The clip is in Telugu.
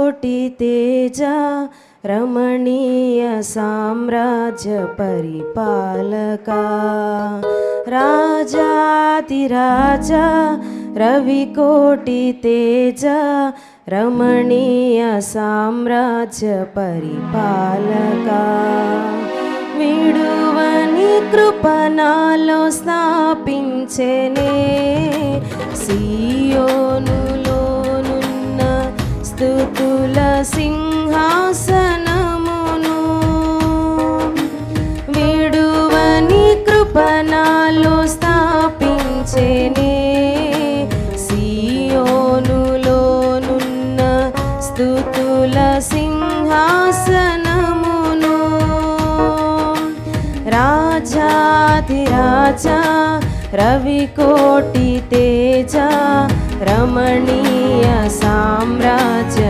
कोटि तेजा रमणीय साम्राज्य परिपालका राजातिराजा रविकोटि तेजा रमणीय साम्राज्य परिपालका విడువని కృప నాలో స్థాపించెనే సియోనులోనున్న స్తుతుల సింహాసనమును విడువని కృప నాలో స్థాపించెనే సియోనులోనున్న స్తుతుల సింహాసనమును రాజాధిరాజా రవికోటి తేజ రమణీయ సామ్రాజ్య